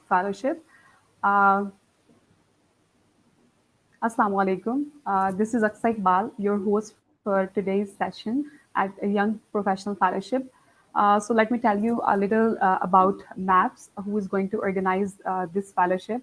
Fellowship. Uh, Assalamu alaikum. This is Aqsa Iqbal, your host for today's session at a Young Professional Fellowship. So let me tell you a little about MAPS, who is going to organize this fellowship.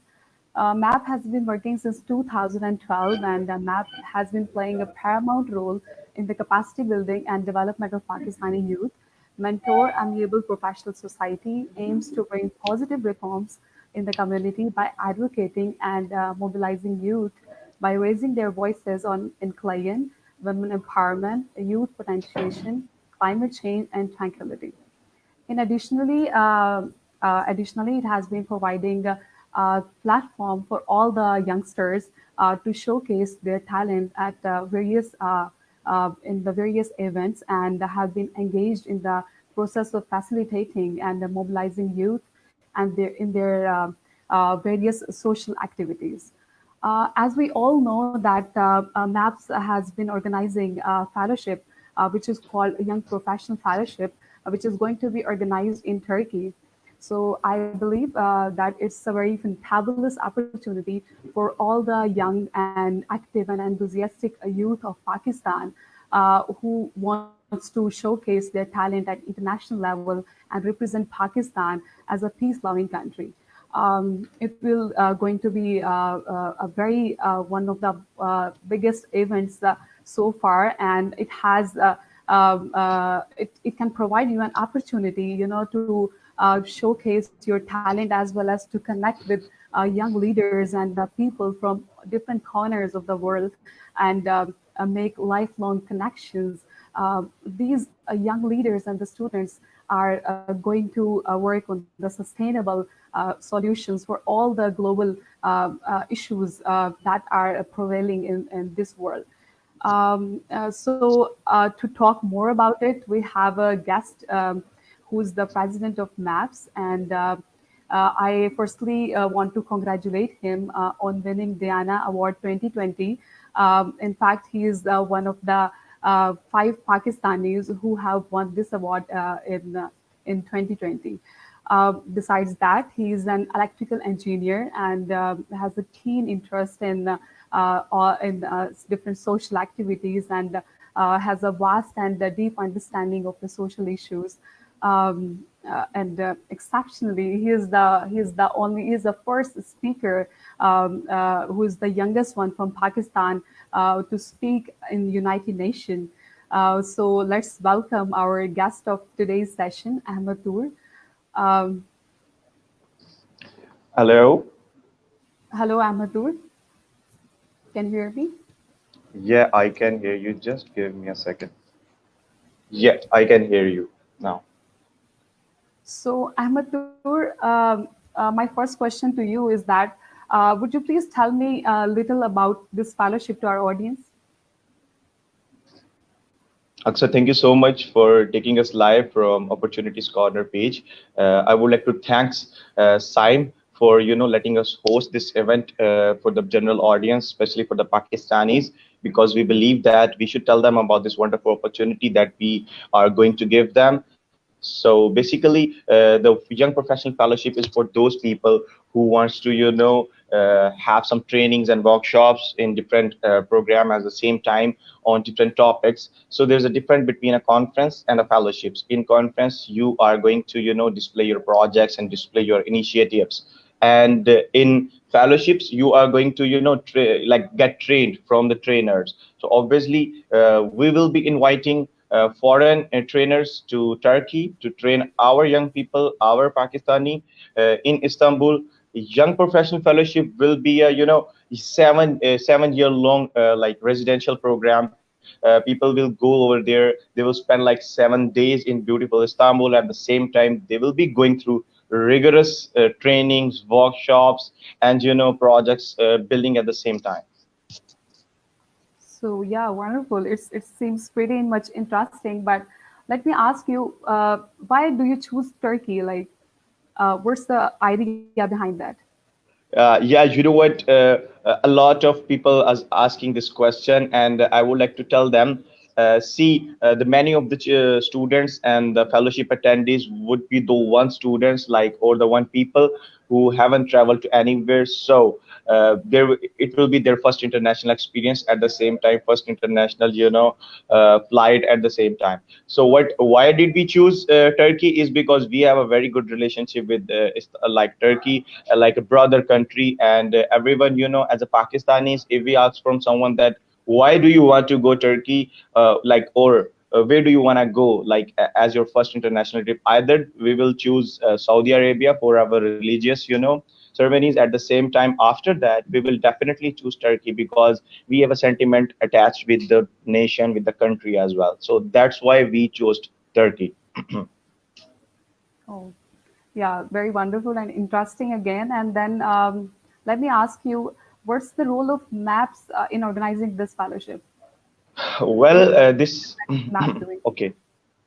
MAP has been working since 2012, and MAP has been playing a paramount role in the capacity building and development of Pakistani youth. Mentor Amiable Professional Society aims to bring positive reforms in the community by advocating and mobilizing youth by raising their voices on inclusion, women empowerment, youth potentiation, climate change, and tranquility. In additionally, it has been providing a platform for all the youngsters to showcase their talent at various in the various events, and have been engaged in the process of facilitating and mobilizing youth and their various social activities. As we all know that MAPS has been organizing a fellowship, which is called Young Professional Fellowship, which is going to be organized in Turkey. So I believe that it's a very fantabulous opportunity for all the young and active and enthusiastic youth of Pakistan who wants to showcase their talent at international level and represent Pakistan as a peace-loving country. It will going to be a very one of the biggest events so far, and it has it can provide you an opportunity, to showcase your talent as well as to connect with young leaders and people from different corners of the world, and make lifelong connections. These young leaders and the students are going to work on the sustainable solutions for all the global issues that are prevailing in this world. To talk more about it, we have a guest who's the president of MAPS, and I firstly want to congratulate him on winning Diana Award 2020. In fact, he is one of the 5 Pakistanis who have won this award in 2020. Besides that, he is an electrical engineer and has a keen interest in different social activities, and has a vast and deep understanding of the social issues. And exceptionally, he is the first speaker who is the youngest one from Pakistan to speak in United Nations. So let's welcome our guest of today's session, Ahmad Toor. Um, Hello. Hello, Ahmad Toor. Can you hear me? Yeah, I can hear you. Just give me a second. Yeah, I can hear you now. So, Ahmad Toor, my first question to you is that would you please tell me a little about this fellowship to our audience? Aksa, thank you so much for taking us live from Opportunities Corner page. I would like to thanks Saim for letting us host this event for the general audience, especially for the Pakistanis, because we believe that we should tell them about this wonderful opportunity that we are going to give them. So basically, the Young Professional Fellowship is for those people who wants to, have some trainings and workshops in different program at the same time on different topics. So there's a difference between a conference and a fellowships. In conference, you are going to, display your projects and display your initiatives. And in fellowships, you are going to, like get trained from the trainers. So obviously, we will be inviting foreign trainers to Turkey to train our young people, our Pakistani in Istanbul. Young Professional Fellowship will be a 7 year long like residential program. People will go over there. They will spend like 7 days in beautiful Istanbul. At the same time, they will be going through rigorous trainings, workshops, and projects building at the same time. So yeah, wonderful. It seems pretty much interesting. But let me ask you, why do you choose Turkey? Like, what's the idea behind that? Yeah, you know what? A lot of people are asking this question, and I would like to tell them. The many of the students and the fellowship attendees would be the one students like or the one people who haven't traveled to anywhere. So it will be their first international experience, at the same time first international flight at the same time. So why did we choose Turkey is because we have a very good relationship with like Turkey, like a brother country. And everyone, as a Pakistanis, if we ask from someone that why do you want to go Turkey, like, or where do you want to go, like as your first international trip, either we will choose Saudi Arabia for our religious ceremonies. At the same time, after that we will definitely choose Turkey because we have a sentiment attached with the nation, with the country as well. So that's why we chose Turkey. Oh, yeah, very wonderful and interesting again. And then let me ask you, what's the role of maps in organizing this fellowship? What Well, this map doing? okay.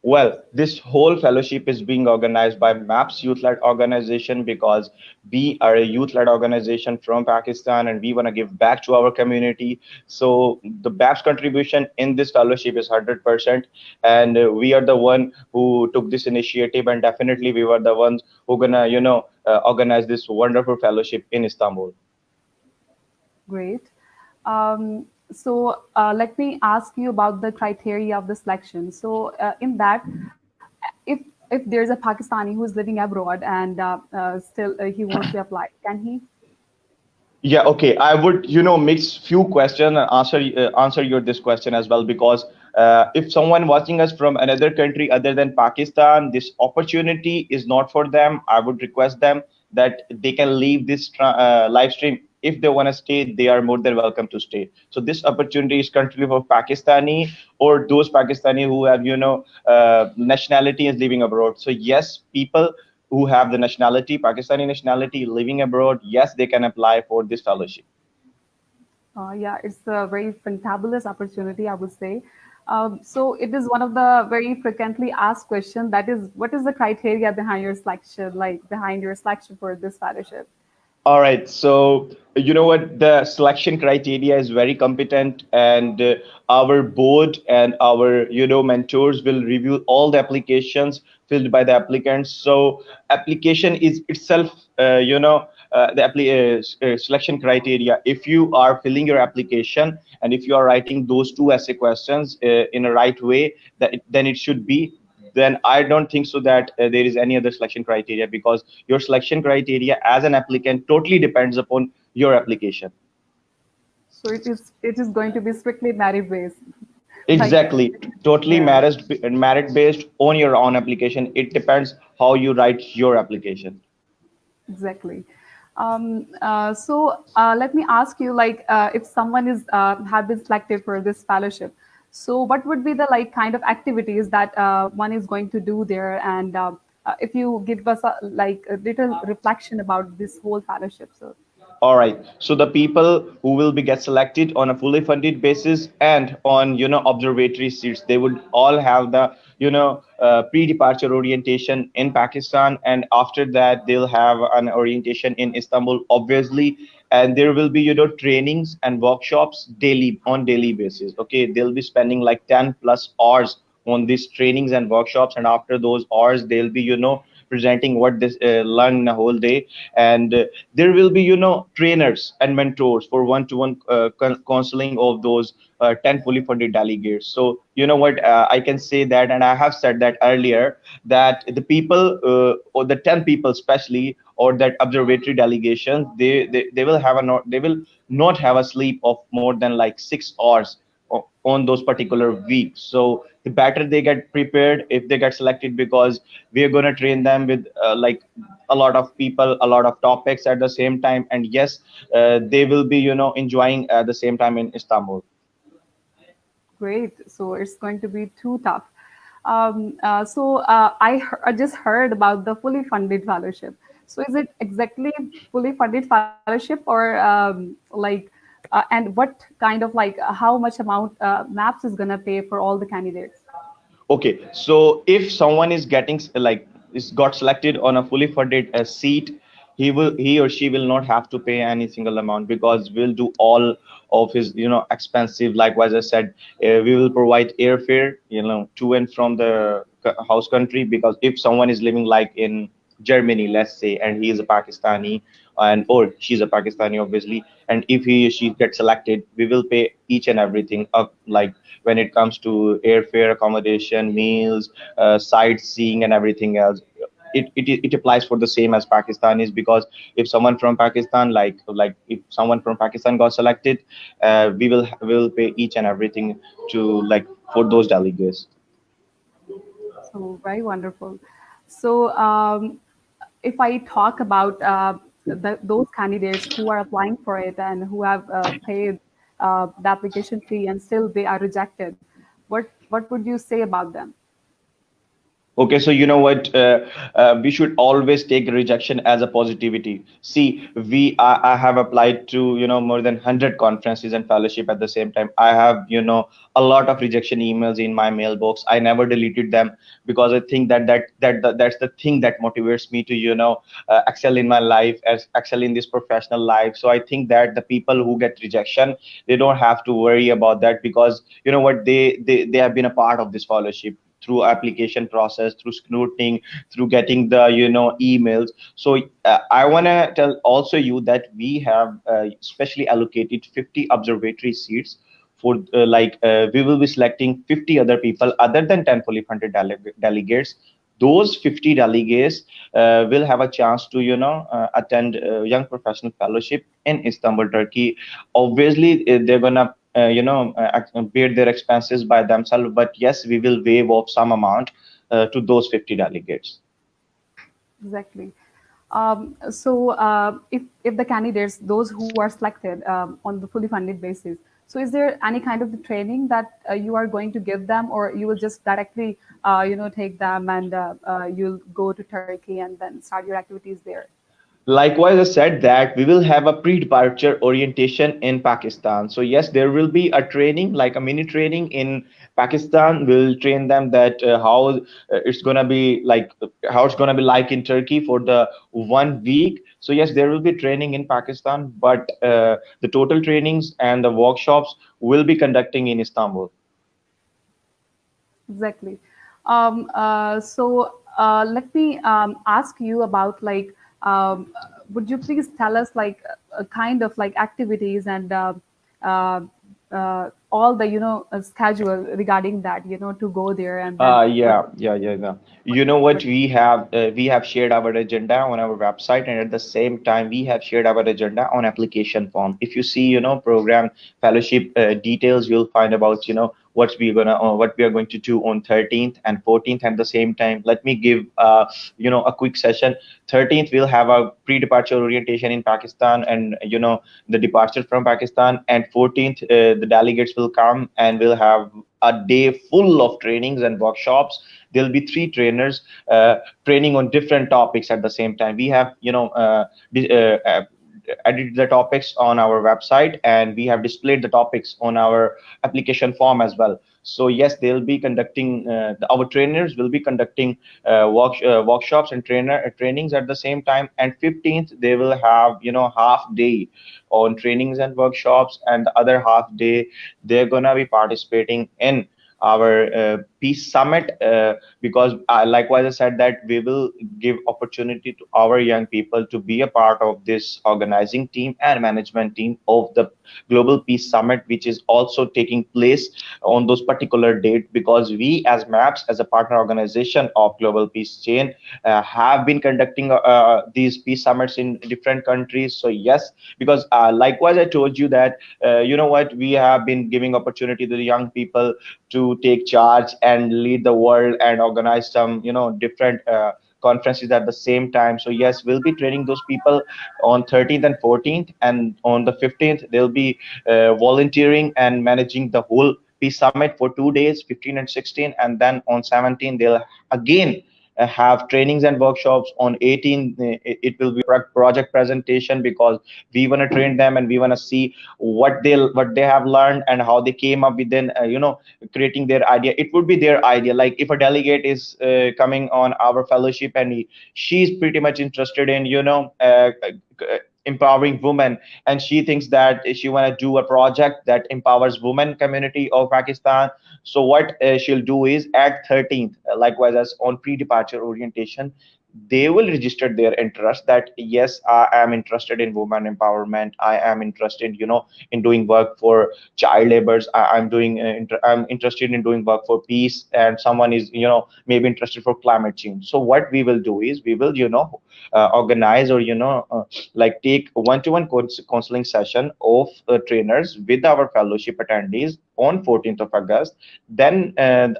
Well, this whole fellowship is being organized by MAPS Youth-led organization because we are a youth-led organization from Pakistan and we want to give back to our community. So the MAPS contribution in this fellowship is 100%, and we are the one who took this initiative, and definitely we were the ones who gonna organize this wonderful fellowship in Istanbul. Great. So let me ask you about the criteria of the selection. So in that, if if there's a Pakistani who is living abroad and still he wants to apply, can he? Yeah, okay. I would, mix few questions and answer your this question as well, because if someone watching us from another country other than Pakistan, this opportunity is not for them. I would request them that they can leave this live stream. If they want to stay, they are more than welcome to stay. So this opportunity is currently for Pakistani or those Pakistani who have, nationality is living abroad. So yes, people who have the nationality, Pakistani nationality, living abroad, yes, they can apply for this fellowship. Yeah, it's a very fantabulous opportunity, I would say. So it is one of the very frequently asked questions. That is, what is the criteria behind your selection, like behind your selection for this fellowship? All right. So, you know what? The selection criteria is very competent, and our board and our, mentors will review all the applications filled by the applicants. So, application is itself, the selection criteria. If you are filling your application and if you are writing those two essay questions in a right way, then it should be, then I don't think so that there is any other selection criteria, because your selection criteria as an applicant totally depends upon your application. So it is going to be strictly merit based. Like, Exactly, totally yeah, merit based on your own application. It depends how you write your application. exactly. So let me ask you, like, if someone is have been selected for this fellowship, so what would be the like kind of activities that one is going to do there? And if you give us a little reflection about this whole fellowship, so All right. So the people who will be get selected on a fully funded basis and on observatory seats, they would all have the pre-departure orientation in Pakistan, and after that they'll have an orientation in Istanbul, obviously, and there will be trainings and workshops daily on daily basis. Okay, they'll be spending like 10 plus hours on these trainings and workshops, and after those hours they'll be presenting what they learn in a whole day. And there will be trainers and mentors for one-to-one counseling of those 10 fully funded delegates. So what, I can say that, and I have said that earlier, that the people or the 10 people especially, or that observatory delegation, they will have a not they will not have a sleep of more than like 6 hours on those particular weeks. So the better they get prepared if they get selected, because we are going to train them with like a lot of people, a lot of topics at the same time. And yes, they will be enjoying at the same time in Istanbul. great. So it's going to be too tough. So I just heard about the fully funded fellowship. So is it exactly fully funded fellowship, or like, and what kind of like how much amount MAPS is gonna pay for all the candidates? Okay, so if someone is getting like is got selected on a fully funded seat, he or she will not have to pay any single amount, because we'll do all of his expensive. Likewise, I said, we will provide airfare to and from the house country, because if someone is living like in Germany, let's say, and he is a Pakistani, and or she's a Pakistani, obviously. And if he she gets selected, we will pay each and everything up, like when it comes to airfare, accommodation, meals, sightseeing, and everything else. It applies for the same as Pakistanis, because if someone from Pakistan, like if someone from Pakistan got selected, we will pay each and everything to, like, for those delegates. So very wonderful. So if I talk about those candidates who are applying for it and who have paid the application fee and still they are rejected, what would you say about them? Okay, so you know what? We should always take rejection as a positivity. See, I have applied to, more than 100 conferences and fellowship at the same time. I have, a lot of rejection emails in my mailbox. I never deleted them, because I think that's the thing that motivates me to, excel in my life, as excel in this professional life. So I think that the people who get rejection, they don't have to worry about that, because you know what, they have been a part of this fellowship through application process, through scrutiny, through getting the, emails. So I want to tell also you that we have specially allocated 50 observatory seats for, we will be selecting 50 other people other than 10 fully funded delegates. Those 50 delegates will have a chance to, attend young professional fellowship in Istanbul, Turkey. Obviously they're gonna bear their expenses by themselves, but yes, we will waive off some amount to those 50 delegates. Exactly. So if the candidates, those who are selected on the fully funded basis, so is there any kind of the training that you are going to give them, or you will just directly, take them and you'll go to Turkey and then start your activities there? Likewise, I said that we will have a pre-departure orientation in Pakistan. So yes, there will be a training, like a mini training in Pakistan. We'll train them that how it's gonna be like, how it's gonna be like in Turkey for the 1 week. So yes, there will be training in Pakistan, but the total trainings and the workshops will be conducting in Istanbul. Exactly. Let me ask you about like, would you please tell us like a kind of like activities and uh, all the schedule regarding that, to go there and then what Yeah. You know what, we have shared our agenda on our website, and at the same time we have shared our agenda on application form. If you see, program fellowship details, you'll find about, what we are going to do on 13th and 14th. At the same time, let me give a quick session. 13th we'll have a pre-departure orientation in Pakistan, and the departure from Pakistan. And 14th, the delegates will come, and we'll have a day full of trainings and workshops. There'll be three trainers training on different topics at the same time. We have, edited the topics on our website, and we have displayed the topics on our application form as well. So yes, they'll be conducting, our trainers will be conducting workshops and trainings at the same time. And 15th they will have, half day on trainings and workshops, and the other half day they're gonna be participating in our peace summit, because likewise I said that we will give opportunity to our young people to be a part of this organizing team and management team of the global peace summit, which is also taking place on those particular date. Because we as maps, as a partner organization of global peace chain, have been conducting these peace summits in different countries. So yes, because likewise I told you that you know what, we have been giving opportunity to the young people to take charge and lead the world and organize some, different conferences at the same time. So yes, we'll be training those people on 13th and 14th, and on the 15th they'll be volunteering and managing the whole peace summit for 2 days, 15 and 16. And then on 17th they'll again have trainings and workshops. On 18th it will be project presentation, because we want to train them and we want to see what they have learned and how they came up with, then creating their idea. It would be their idea. Like if a delegate is coming on our fellowship, and she's pretty much interested in, empowering women, and she thinks that she want to do a project that empowers women community of Pakistan. So what she'll do is at 13th, likewise as on pre-departure orientation, they will register their interest that yes, I am interested in women empowerment, I am interested, in doing work for child laborers, I'm interested in doing work for peace, and someone is, maybe interested for climate change. So what we will do is we will, organize, or like take one-to-one counseling session of trainers with our fellowship attendees on 14th of August. Then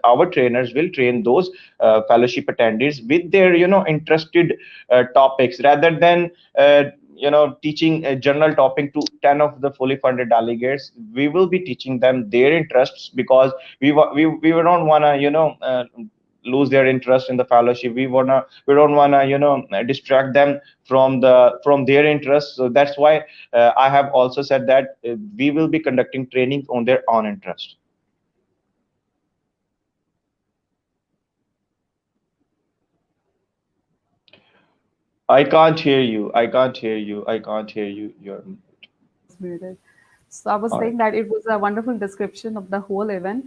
our trainers will train those fellowship attendees with their, interested topics, rather than teaching a general topic to 10 of the fully funded delegates. We will be teaching them their interests, because we don't want to, lose their interest in the fellowship. We don't want to, distract them from their interests. So that's why I have also said that we will be conducting training on their own interest. I can't hear you. I can't hear you. I can't hear you. You're Was muted. So I was all saying right. that it was a wonderful description of the whole event.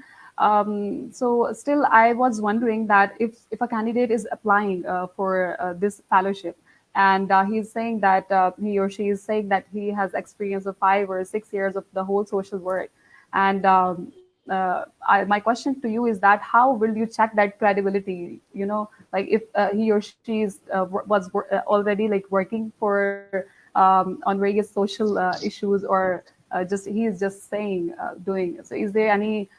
So still, I was wondering that if a candidate is applying for this fellowship, and he's saying that he or she is saying that he has experience of 5 or 6 years of the whole social work, and my question to you is that how will you check that credibility? Like if he or she is already like working for on various social issues, or just he is just saying doing. So is there any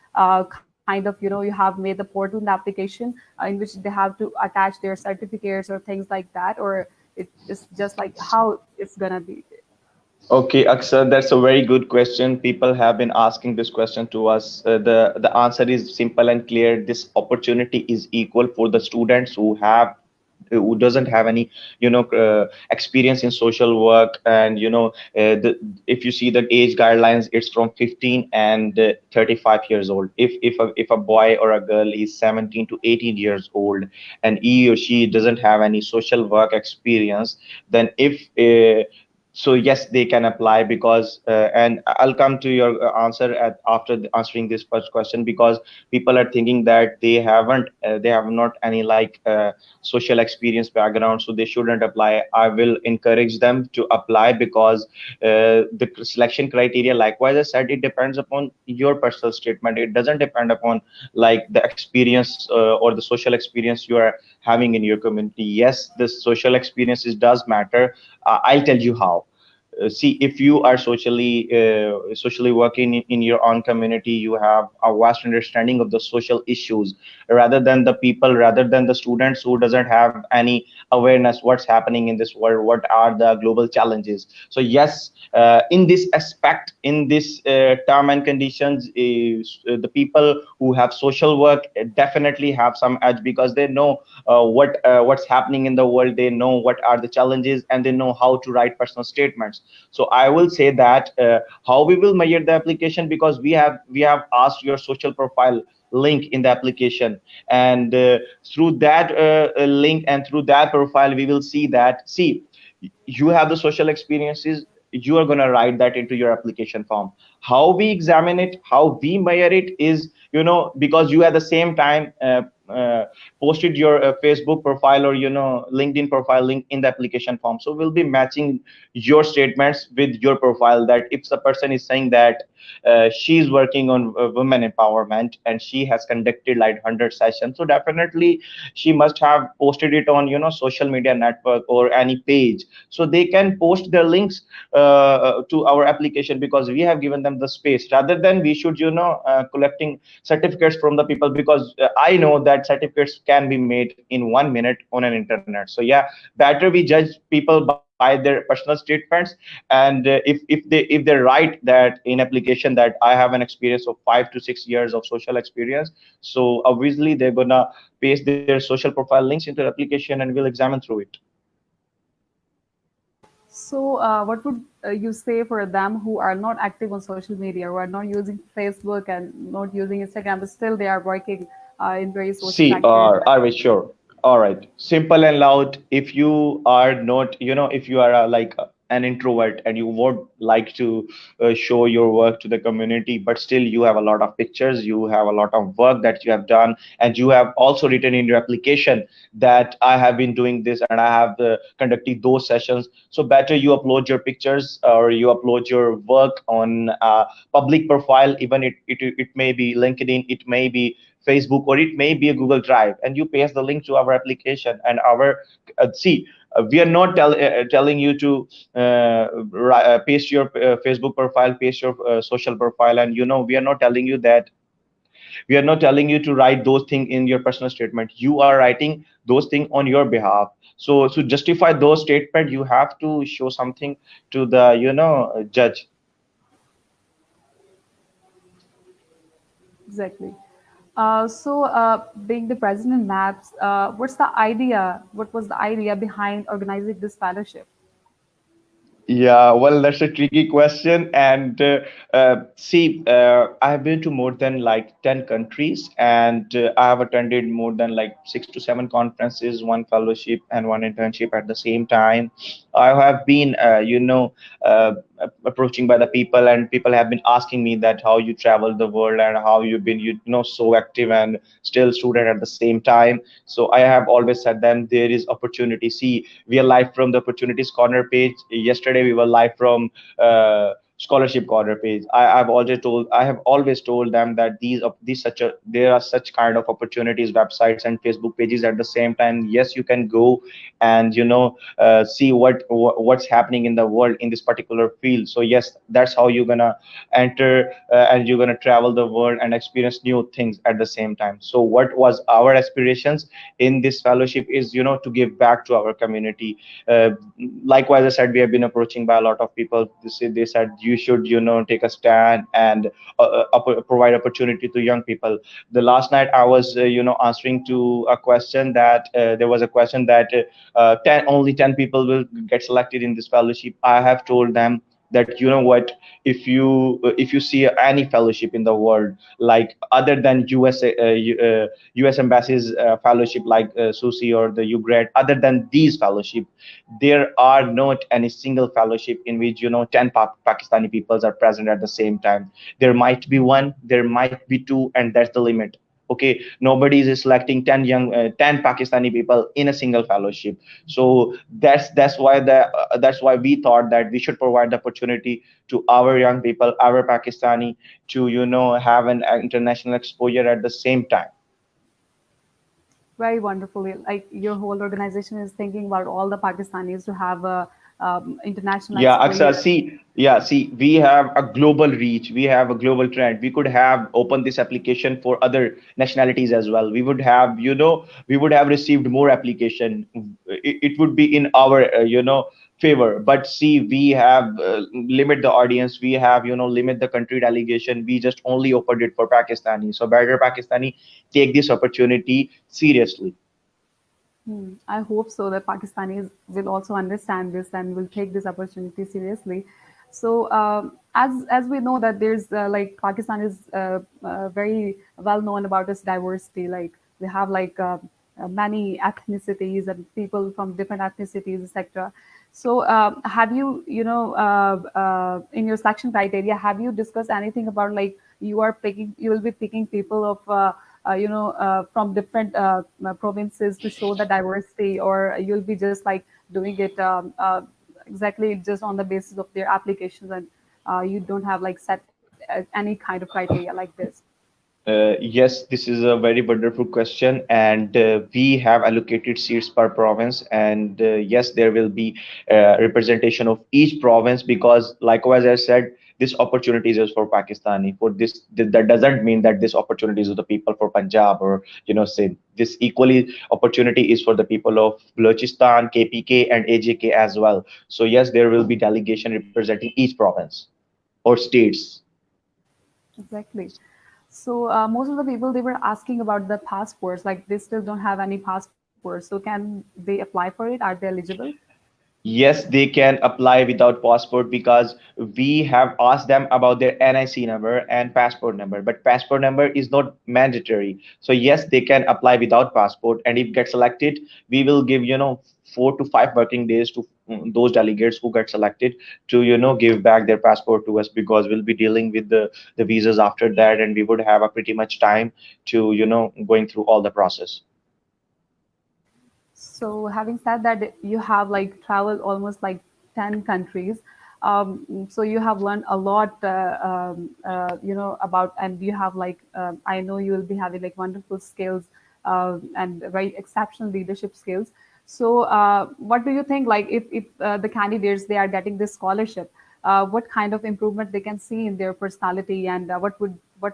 kind of, you have made the portal in the application in which they have to attach their certificates or things like that, or it's just like how it's gonna be? Okay, Aksar, that's a very good question. People have been asking this question to us. The answer is simple and clear. This opportunity is equal for the students who doesn't have any, experience in social work. And if you see the age guidelines, it's from 15 and 35 years old. If a boy or a girl is 17 to 18 years old, and he or she doesn't have any social work experience, then if so yes, they can apply. Because and I'll come to your answer after answering this first question, because people are thinking that they have not any like social experience background, so they shouldn't apply. I will encourage them to apply, because the selection criteria, likewise I said, it depends upon your personal statement. It doesn't depend upon like the experience or the social experience you are having in your community. Yes, the social experiences does matter. I'll tell you how. See, if you are socially working in your own community, you have a vast understanding of the social issues, rather than the students who doesn't have any awareness what's happening in this world, what are the global challenges. So yes, in this aspect, in this term and conditions, is the people who have social work definitely have some edge, because they know what's happening in the world, they know what are the challenges, and they know how to write personal statements. So I will say that how we will measure the application, because we have asked your social profile link in the application, and through that link and through that profile, we will see that, see, you have the social experiences, you are going to write that into your application form. How we examine it, how we measure it is, because you at the same time posted your Facebook profile or LinkedIn profile link in the application form. So we'll be matching your statements with your profile, that if the person is saying that she's working on women empowerment and she has conducted like 100 sessions, so definitely she must have posted it on social media network or any page, so they can post their links to our application, because we have given them the space, rather than we should collecting certificates from the people, because I know that certificates can be made in 1 minute on an internet. So yeah, better we judge people by their personal statements. And if they write that in application that I have an experience of 5 to 6 years of social experience, so obviously they're gonna paste their social profile links into the application, and we'll examine through it. So what would you say for them who are not active on social media, who are not using Facebook and not using Instagram, but still they are working in various social See, sectors? are we sure? All right. Simple and loud. If you are not, if you are like an introvert and you would like to show your work to the community, but still you have a lot of pictures, you have a lot of work that you have done, and you have also written in your application that I have been doing this and I have conducted those sessions. So better you upload your pictures or you upload your work on public profile, even it may be LinkedIn, it may be Facebook, or it may be a Google Drive, and you paste the link to our application and our see. We are not telling you to paste your Facebook profile, paste your social profile, and we are not telling you that we are not telling you to write those things in your personal statement. You are writing those things on your behalf. So to justify those statements, you have to show something to the judge. Exactly. Being the president maps, what's the idea? What was the idea behind organizing this fellowship? Yeah, well, that's a tricky question. And see, I have been to more than like 10 countries, and I have attended more than like 6 to 7 conferences, one fellowship, and one internship at the same time. I have been, approaching by the people, and people have been asking me that how you travel the world and how you've been, so active and still student at the same time. So I have always said them there is opportunity. See, we are live from the opportunities corner page. Yesterday we were live from scholarship corner page. I have always told them that these such a there are such kind of opportunities, websites and Facebook pages at the same time. Yes, you can go and see what's happening in the world in this particular field. So yes, that's how you're gonna enter and you're gonna travel the world and experience new things at the same time. So what was our aspirations in this fellowship is to give back to our community. Likewise, I said we have been approaching by a lot of people. They said you should take a stand and provide opportunity to young people. The last night I was answering to a question that there was a question that 10 people will get selected in this fellowship. I have told them that what, if you see any fellowship in the world, like other than US embassy's fellowship, like SUSI or the UGRAD, other than these fellowship, there are not any single fellowship in which 10 Pakistani peoples are present at the same time. There might be one, there might be two, and that's the limit. Okay, nobody is selecting 10 Pakistani people in a single fellowship. So that's why we thought that we should provide the opportunity to our young people, our Pakistani, to have an international exposure at the same time. Very wonderfully. Like your whole organization is thinking about all the Pakistanis to have a international Yeah, Aksa, exposure. see, we have a global reach, we have a global trend. We could have opened this application for other nationalities as well. We would have, we would have received more application. It would be in our, favor. But see, we have limit the audience. We have, limit the country delegation. We just only opened it for Pakistani. So better Pakistani take this opportunity seriously. I hope so that Pakistanis will also understand this and will take this opportunity seriously. So, as we know that there's like Pakistan is very well known about its diversity. Like we have like many ethnicities and people from different ethnicities, etc. So, have you, in your selection criteria, have you discussed anything about like you will be picking people of from different provinces to show the diversity, or you'll be just like doing it exactly just on the basis of their applications, and you don't have like set any kind of criteria like this? Yes, this is a very wonderful question, and we have allocated seats per province, and yes, there will be representation of each province because, likewise, I said, this opportunity is for Pakistani. For this, that doesn't mean that this opportunity is for the people for Punjab or say this equally opportunity is for the people of Balochistan, KPK, and AJK as well. So yes, there will be delegation representing each province or states. Exactly. So most of the people they were asking about the passports, like they still don't have any passports. So can they apply for it? Are they eligible? Yes, they can apply without passport because we have asked them about their NIC number and passport number, but passport number is not mandatory. So yes, they can apply without passport, and if get selected, we will give 4 to 5 working days to those delegates who get selected to give back their passport to us, because we'll be dealing with the visas after that, and we would have a pretty much time to going through all the process. So, having said that, you have like traveled almost like 10 countries. So you have learned a lot, about, and you have like, I know you will be having like wonderful skills and very exceptional leadership skills. So, what do you think? Like, if the candidates they are getting this scholarship, what kind of improvement they can see in their personality, and what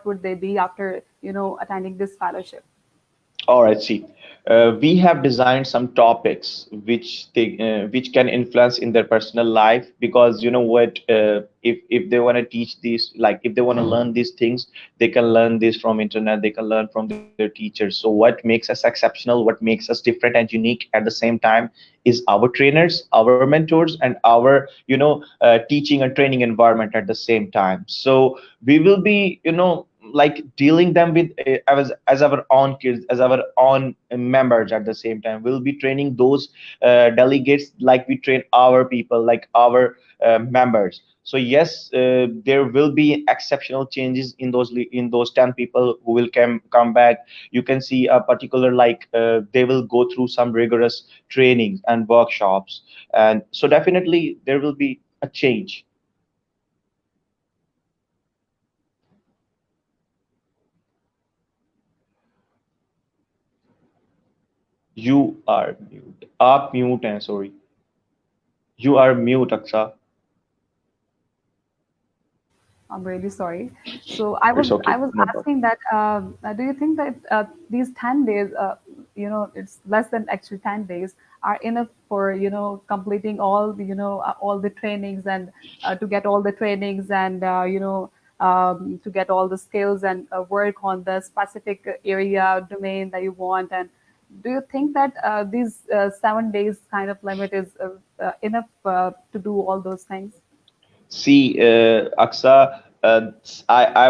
would they be after attending this fellowship? All right, see, we have designed some topics which can influence in their personal life, because you know what, if they want to teach these, like if they want to learn these things, they can learn this from internet, they can learn from their teachers. So what makes us exceptional, what makes us different and unique at the same time is our trainers, our mentors, and our teaching and training environment at the same time. So we will be like dealing them with as our own kids, as our own members. At the same time we'll be training those delegates like we train our people, like our members. So yes, there will be exceptional changes in in those 10 people who will come back. You can see a particular, like they will go through some rigorous trainings and workshops, and so definitely there will be a change. You are mute. Up mute and sorry. You are mute, Aksa. I'm really sorry. So I It's was okay. I was No problem. asking that do you think that these 10 days, it's less than actually 10 days, are enough for completing all the all the trainings, and to get all the trainings, and to get all the skills, and work on the specific area domain that you want, and do you think that these 7 days kind of limit is enough to do all those things? See, Aksa, I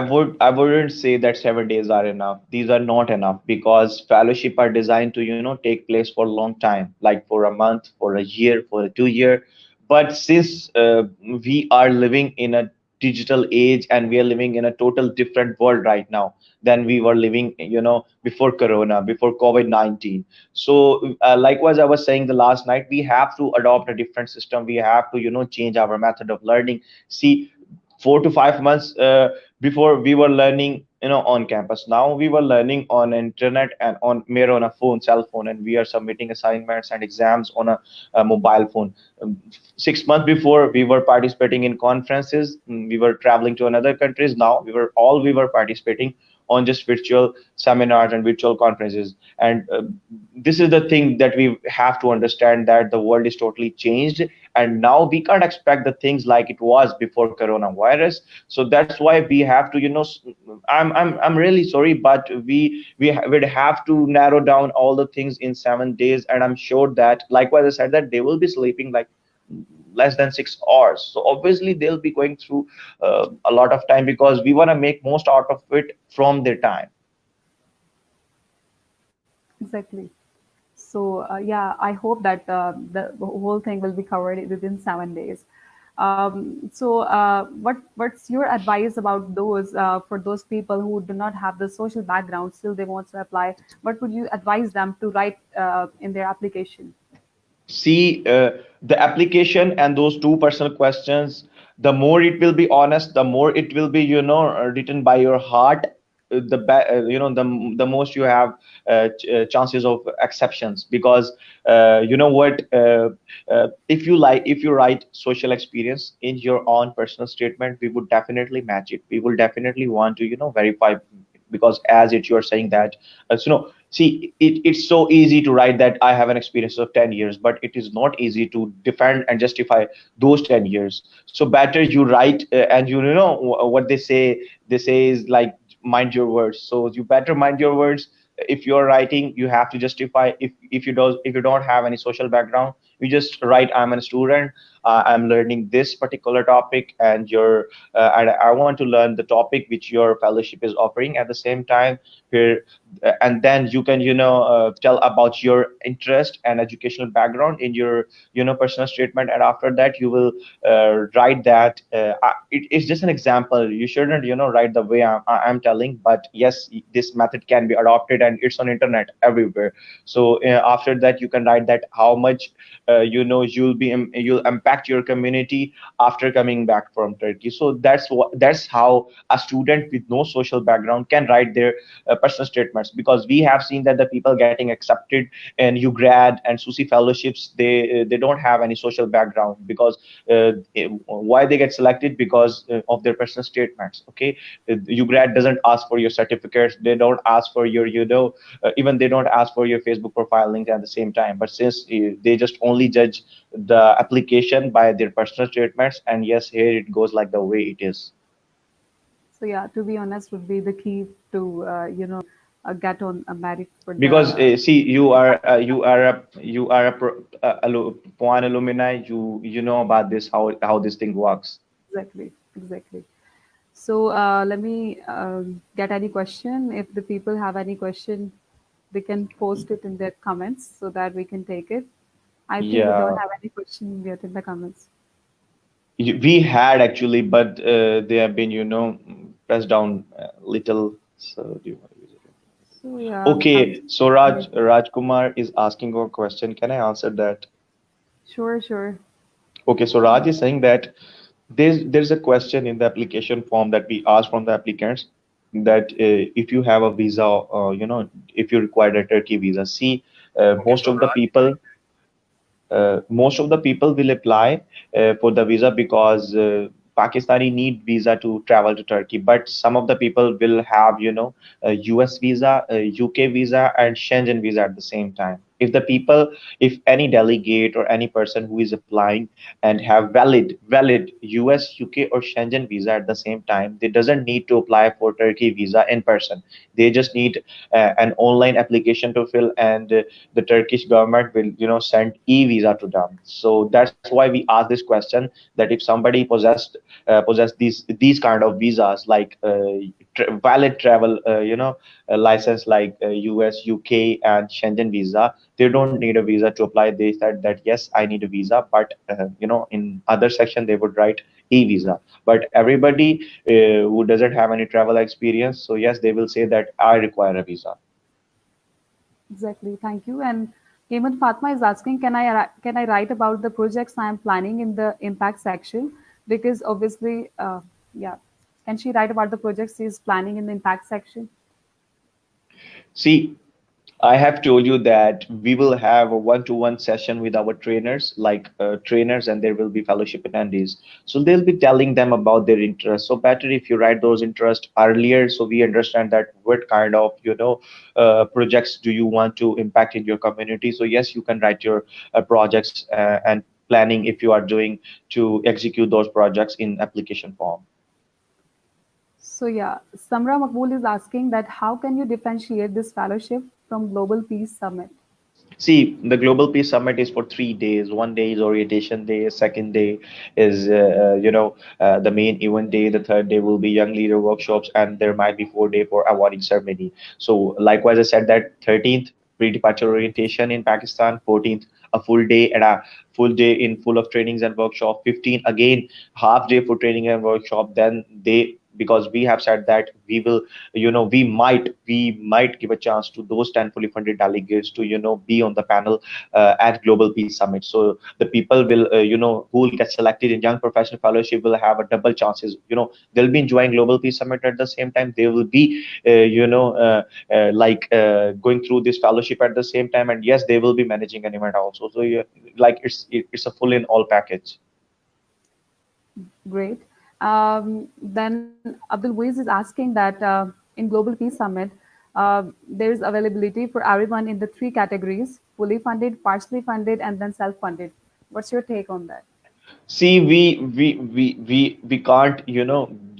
wouldn't say that 7 days are enough. These are not enough, because fellowship are designed to take place for a long time, like for a month, for a year, for a 2 year. But since we are living in a digital age, and we are living in a total different world right now than we were living, before Corona, before COVID-19. So likewise, I was saying the last night, we have to adopt a different system. We have to change our method of learning. See, 4 to 5 months before, we were learning on campus. Now we were learning on internet and on mere on a phone, cell phone, and we are submitting assignments and exams on a mobile phone. 6 months before, we were participating in conferences, we were traveling to another countries. Now we were participating on just virtual seminars and virtual conferences. And this is the thing that we have to understand, that the world is totally changed, and now we can't expect the things like it was before coronavirus. So that's why we have to I'm really sorry, but would have to narrow down all the things in 7 days. And I'm sure that, likewise I said, that they will be sleeping like less than 6 hours. So obviously they'll be going through a lot of time, because we want to make most out of it from their time. Exactly. So yeah, I hope that the whole thing will be covered within 7 days. So what's your advice about those for those people who do not have the social background, still they want to apply? What would you advise them to write in their application? See, the application and those two personal questions, the more it will be honest, the more it will be written by your heart, the most you have chances of exceptions. Because you know what, if you write social experience in your own personal statement, we would definitely match it. We will definitely want to verify, because as it you are saying that see, it's so easy to write that I have an experience of 10 years, but it is not easy to defend and justify those 10 years. So better you write, and what they say is like, mind your words. So you better mind your words. If you're writing, you have to justify. If you don't have any social background, you just write, I'm a student, I'm learning this particular topic, and and I want to learn the topic which your fellowship is offering at the same time here. And then you can tell about your interest and educational background in your personal statement, and after that you will write that. It's just an example. You shouldn't write the way I'm telling, but yes, this method can be adopted and it's on internet everywhere. So after that you can write that how much you'll impact your community after coming back from Turkey. So that's how a student with no social background can write their personal statements, because we have seen that the people getting accepted in UGrad and SUSI fellowships, they don't have any social background, because why they get selected? Because of their personal statements. Okay, UGrad doesn't ask for your certificates, they don't ask for your even they don't ask for your Facebook profile link at the same time. But since they just only judge the application by their personal statements, and yes, here it goes like the way it is. So yeah, to be honest, would be the key to get on a merit for Because the see, impact. you are a Puan alumni. You know about this, how this thing works. Exactly, exactly. So let me get any question. If the people have any question, they can post it in their comments so that we can take it. I think we don't Yeah, have any question yet in the comments. we had actually, but they have been pressed down a little. So do you want to use it? So yeah, I'm Okay, just so waiting. Rajkumar is asking a question. Can I answer that? Sure, sure. Okay, so Raj is saying that there's a question in the application form that we ask from the applicants, that if you have a visa, if you require a Turkey visa. See, most of the people will apply for the visa, because Pakistani need visa to travel to Turkey. But some of the people will have, a US visa, a UK visa, and Schengen visa at the same time. If any delegate or any person who is applying and have valid US, UK, or Schengen visa at the same time, they doesn't need to apply for Turkey visa in person. They just need an online application to fill, and the Turkish government will send e-visa to them. So that's why we ask this question, that if somebody possess these kind of visas, like valid travel license, like US, UK, and Schengen visa, they don't need a visa to apply. They said that yes, I need a visa, but in other section they would write e-visa. But everybody who doesn't have any travel experience, so yes, they will say that I require a visa. Exactly. Thank you. And Hemant Fatma is asking, can I write about the projects I am planning in the impact section? Because obviously, yeah, can she write about the projects she's planning in the impact section? See, I have told you that we will have a one-to-one session with our trainers, like trainers, and there will be fellowship attendees. So they'll be telling them about their interests. So better if you write those interests earlier, so we understand that what kind of projects do you want to impact in your community. So yes, you can write your projects and planning if you are doing to execute those projects in application form. So yeah, Samra Makbul is asking that how can you differentiate this fellowship from Global Peace Summit? See, the Global Peace Summit is for 3 days. One day is orientation day. Second day is, the main event day. The third day will be young leader workshops, and there might be 4 day for awarding ceremony. So, likewise, I said that 13th pre-departure orientation in Pakistan, 14th a full day, and a full day in full of trainings and workshop. 15 again half day for training and workshop. Then they, because we have said that we will we might give a chance to those 10 fully funded delegates to be on the panel at Global Peace Summit. So the people will who will get selected in young professional fellowship will have a double chances. They'll be enjoying Global Peace Summit, at the same time they will be going through this fellowship at the same time, and yes, they will be managing an event also. So yeah, like it's a full in all package. Great. Then Abdul Muiz is asking that in Global Peace Summit, there is availability for everyone in the three categories: fully funded, partially funded, and then self-funded. What's your take on that? See, we can't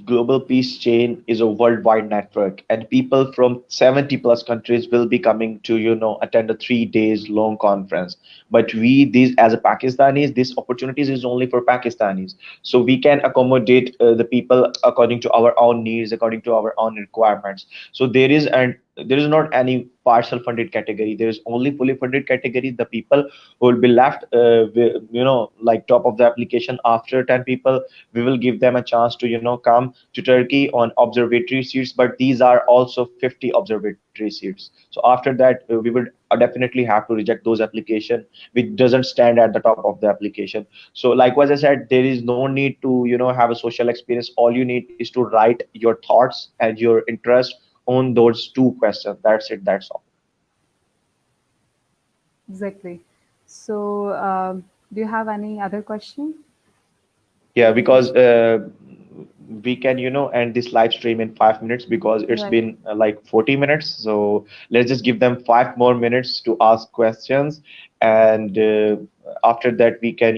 global peace chain is a worldwide network, and people from 70 plus countries will be coming to attend a 3 days long conference. But we, these as a Pakistanis, this opportunities is only for Pakistanis, so we can accommodate the people according to our own needs, according to our own requirements. So there is not any partial funded category, there is only fully funded category. The people who will be left like top of the application after 10 people, we will give them a chance to come to Turkey on observatory seats, but these are also 50 observatory seats. So after that, we would definitely have to reject those application which doesn't stand at the top of the application. So likewise, I said, there is no need to have a social experience. All you need is to write your thoughts and your interest on those two questions. That's it, that's all. Exactly. So, do you have any other question Yeah, for me? because we can end this live stream in 5 minutes, because it's Right. been like 40 minutes. So let's just give them 5 more minutes to ask questions, and after that we can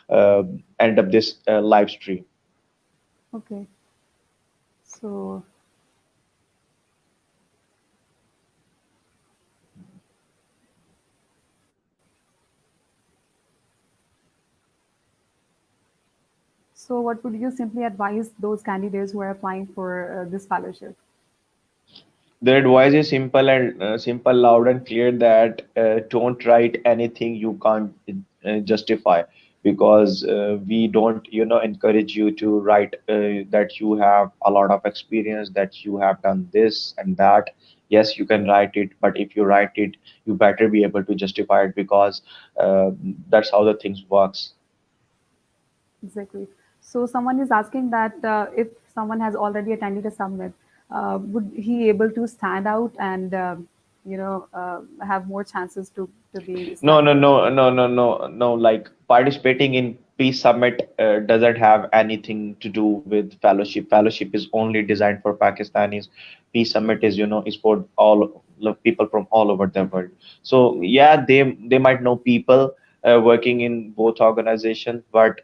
uh, end up this live stream. Okay. So, so what would you simply advise those candidates who are applying for this fellowship? The advice is simple and simple, loud and clear, that don't write anything you can't justify, because we don't encourage you to write that you have a lot of experience, that you have done this and that. Yes, you can write it, but if you write it, you better be able to justify it, because uh, that's how the things works. Exactly. So, someone is asking that if someone has already attended a summit, would he able to stand out and have more chances to be No, no, selected? no, no, no, no, no. Like, participating in Peace Summit doesn't have anything to do with fellowship. Fellowship is only designed for Pakistanis. Peace Summit is for all people from all over the world. So yeah, they might know people working in both organizations, but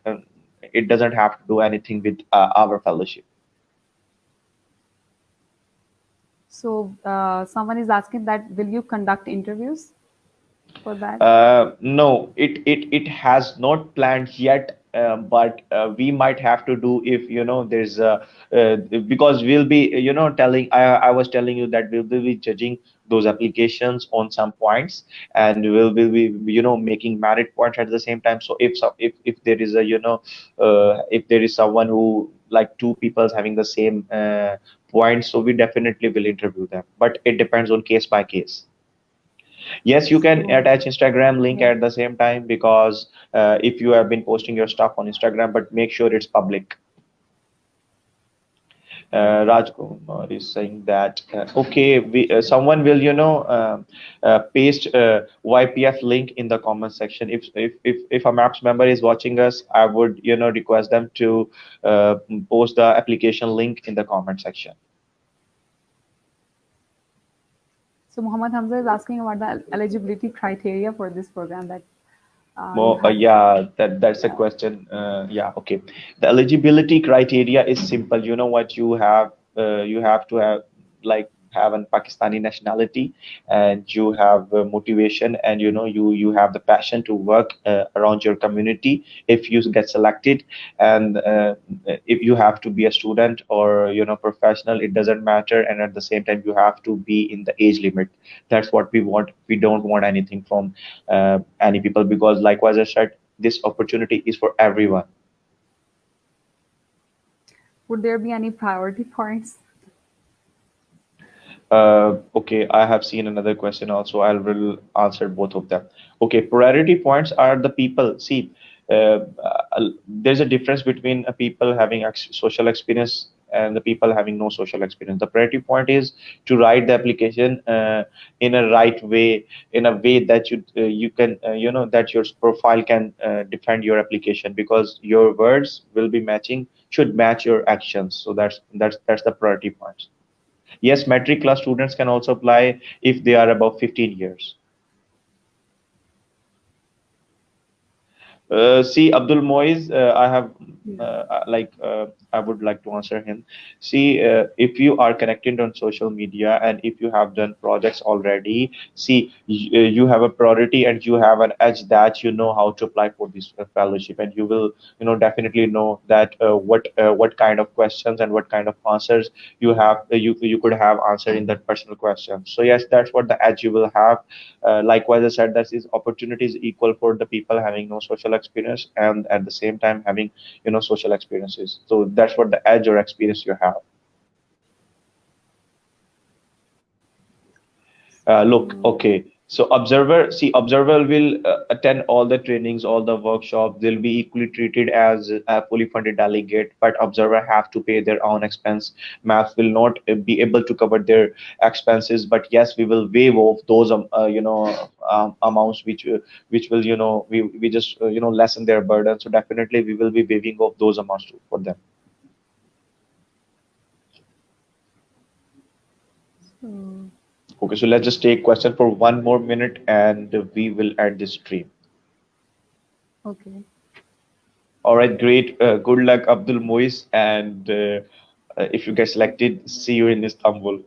it doesn't have to do anything with our fellowship. So, someone is asking that will you conduct interviews for that? No, it has not planned yet, but we might have to do if there's because we'll be telling, I was telling you that we'll be judging those applications on some points, and we'll be making merit points at the same time. So if there is a if there is someone who, like, two people's having the same points, so we definitely will interview them, but it depends on case by case. Yes, you can So, attach Instagram link right. at the same time, because if you have been posting your stuff on Instagram, but make sure it's public. Rajkumar is saying that okay, someone will paste YPF link in the comment section. If a Maps member is watching us, I would request them to post the application link in the comment section. So, Muhammad Hamza is asking about the eligibility criteria for this program that you More, have. yeah, that's a Yeah. question. Yeah, okay. The eligibility criteria is simple. You know what you have to have, like, have an Pakistani nationality, and you have motivation, and you have the passion to work around your community if you get selected. And if you have to be a student or professional, it doesn't matter. And at the same time, you have to be in the age limit. That's what we want. We don't want anything from any people, because likewise I said, this opportunity is for everyone. Would there be any priority points? Okay, I have seen another question also. I will answer both of them. Okay, priority points are the people. See, there's a difference between people having social experience and the people having no social experience. The priority point is to write the application in a right way, in a way that you can that your profile can defend your application, because your words will be matching, should match your actions. So that's the priority point. Yes, metric class students can also apply if they are above 15 years. See, Abdul Moiz, I have Yeah. I would like to answer him. See, if you are connected on social media and if you have done projects already, see, you have a priority and you have an edge that you know how to apply for this fellowship, and you will, definitely know that what kind of questions and what kind of answers you could have answered in that personal question. So yes, that's what the edge you will have. Likewise, I said that is opportunities equal for the people having no social experience and at the same time having social experiences. So that's what the edge or experience you have. Look, So, okay. So observer will attend all the trainings, all the workshops. They'll be equally treated as a fully funded delegate, but observer have to pay their own expense. MAPS will not be able to cover their expenses, but yes, we will waive off those amounts which will we just lessen their burden. So definitely we will be waiving off those amounts for them. so Okay, so let's just take question for 1 more minute and we will end this stream. okay. All right, great. Good luck, Abdul Mois. And if you get selected, see you in Istanbul.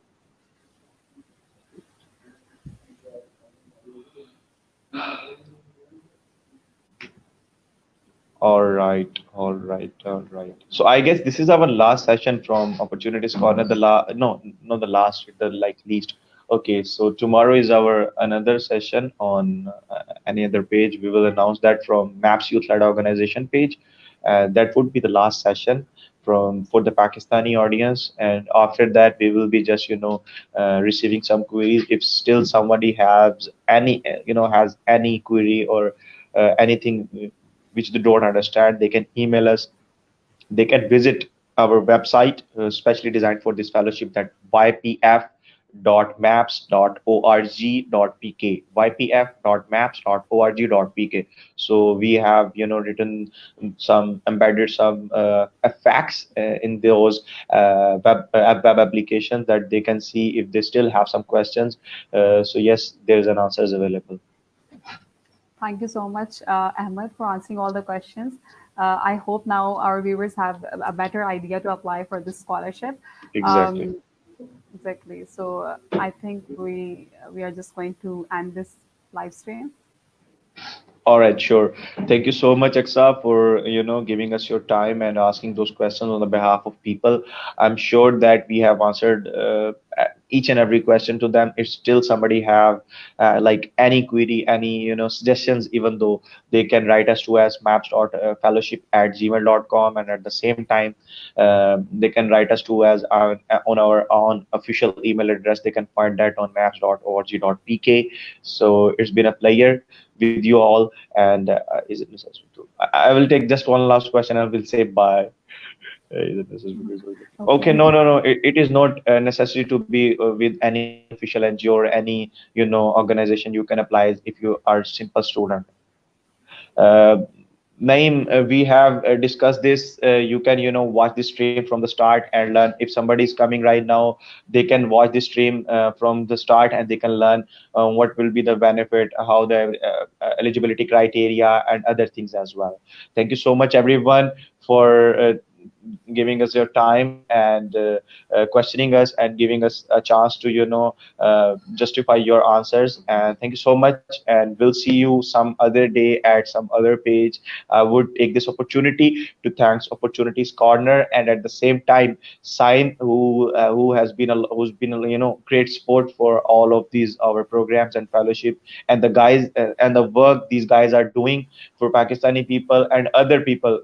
All right, all right, all right. So I guess this is our last session from Opportunities Corner. No, not the last, the like least. Okay, so tomorrow is our another session on any other page. We will announce that from MAPS Youth Led Organization page. That would be the last session from for the Pakistani audience. And after that, we will be just receiving some queries. If still somebody has any has any query or anything which they don't understand, they can email us. They can visit our website, specially designed for this fellowship, that ypf.maps.org.pk, ypf.maps.org.pk. So we have written some embedded some facts in those web applications that they can see if they still have some questions. So yes, there's an answers available. Thank you so much, Ahmed, for answering all the questions. I hope now our viewers have a better idea to apply for this scholarship. Exactly. Um, exactly. So I think we are just going to end this live stream. All right, sure. Thank you so much, Aksa, for giving us your time and asking those questions on the behalf of people. I'm sure that we have answered each and every question to them. If still somebody have like any query, any suggestions, even though they can write us to as maps.fellowship@gmail.com, and at the same time they can write us to as on our own official email address. They can find that on maps.org.pk. So it's been a pleasure with you all. And is it necessary to? I will take just one last question and will say bye. Is it necessary to? Okay, Okay. no, no, no. It is not necessary to be with any official NGO or any organization. You can apply if you are a simple student. Uh, Naeem, we have discussed this. You can, watch the stream from the start and learn. If somebody is coming right now, they can watch the stream from the start and they can learn what will be the benefit, how the eligibility criteria, and other things as well. Thank you so much, everyone, for giving us your time and questioning us and giving us a chance to, justify your answers. And thank you so much. And we'll see you some other day at some other page. I would take this opportunity to thanks Opportunities Corner and at the same time Sign, who has been who's been great support for all of these our programs and fellowship, and the guys and the work these guys are doing for Pakistani people and other people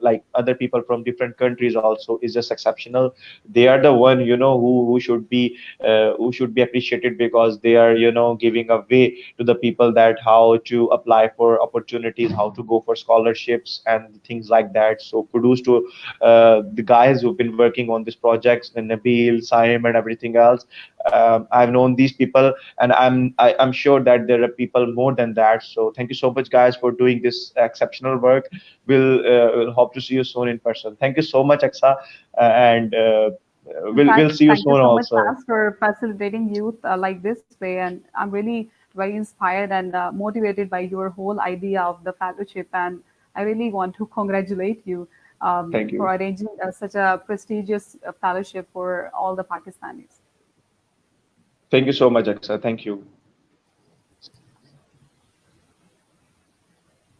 from different countries also is just exceptional. They are the one who should be appreciated because they are giving a way to the people that how to apply for opportunities, how to go for scholarships and things like that. So kudos to the guys who've been working on these projects, and Nabil, Saim, and everything else. I've known these people, and I'm sure that there are people more than that. So thank you so much, guys, for doing this exceptional work. We'll hope to see you soon in person. Thank you so much, Aksa, and we'll see you Thank you soon so much, also. Faz, for facilitating youth like this way. And I'm really very inspired and motivated by your whole idea of the fellowship. And I really want to congratulate you Thank for you. arranging such a prestigious fellowship for all the Pakistanis. Thank you so much, Aqsa. Thank you.